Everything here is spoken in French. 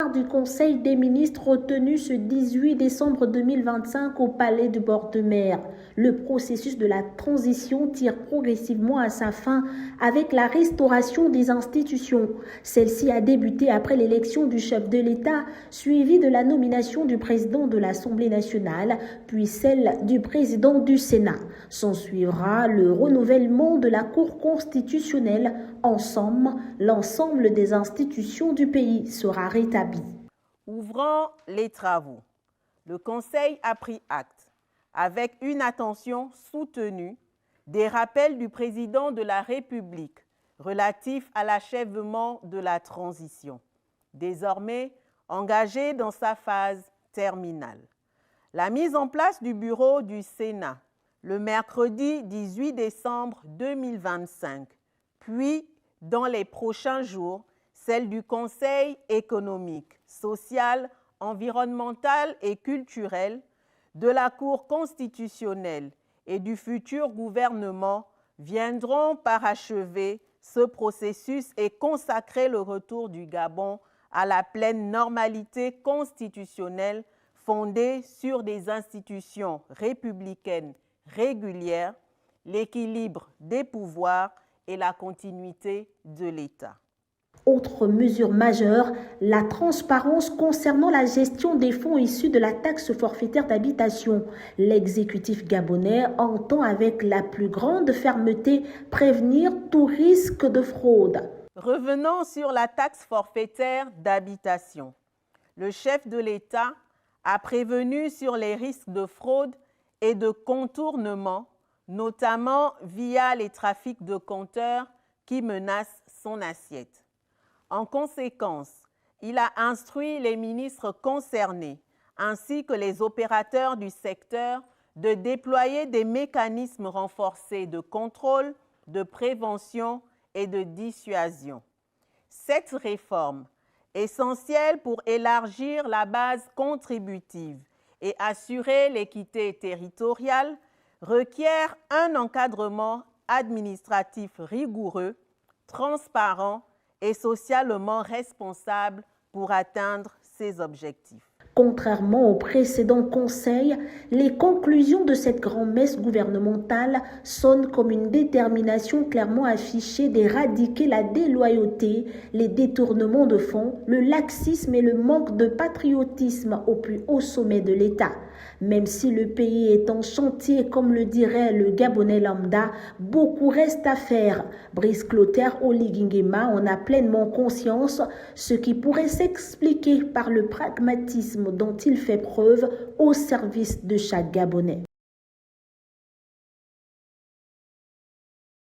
phare du Conseil des ministres tenu ce 18 décembre 2025 au Palais du bord de mer. Le processus de la transition tire progressivement à sa fin avec la restauration des institutions. Celle-ci a débuté après l'élection du chef de l'État, suivie de la nomination du président de l'Assemblée nationale, puis celle du président du Sénat. S'en suivra le renouvellement de la Cour constitutionnelle. Ensemble, l'ensemble des institutions du pays sera rétabli. Ouvrant les travaux, le Conseil a pris acte, avec une attention soutenue, des rappels du président de la République relatifs à l'achèvement de la transition, désormais engagé dans sa phase terminale. La mise en place du bureau du Sénat le mercredi 18 décembre 2025, puis dans les prochains jours, celle du Conseil économique, social, environnemental et culturel, de la Cour constitutionnelle et du futur gouvernement viendront parachever ce processus et consacrer le retour du Gabon à la pleine normalité constitutionnelle fondée sur des institutions républicaines régulières, l'équilibre des pouvoirs et la continuité de l'État. Autre mesure majeure, la transparence concernant la gestion des fonds issus de la taxe forfaitaire d'habitation. L'exécutif gabonais entend avec la plus grande fermeté prévenir tout risque de fraude. Revenons sur la taxe forfaitaire d'habitation. Le chef de l'État a prévenu sur les risques de fraude et de contournement, notamment via les trafics de compteurs qui menacent son assiette. En conséquence, il a instruit les ministres concernés ainsi que les opérateurs du secteur de déployer des mécanismes renforcés de contrôle, de prévention et de dissuasion. Cette réforme, essentielle pour élargir la base contributive et assurer l'équité territoriale, requiert un encadrement administratif rigoureux, transparent et socialement responsable pour atteindre ces objectifs. Contrairement au précédent conseil, les conclusions de cette grand-messe gouvernementale sonnent comme une détermination clairement affichée d'éradiquer la déloyauté, les détournements de fonds, le laxisme et le manque de patriotisme au plus haut sommet de l'État. Même si le pays est en chantier, comme le dirait le Gabonais lambda, beaucoup reste à faire. Brice Clotaire Oligingema en a pleinement conscience, ce qui pourrait s'expliquer par le pragmatisme dont il fait preuve au service de chaque Gabonais.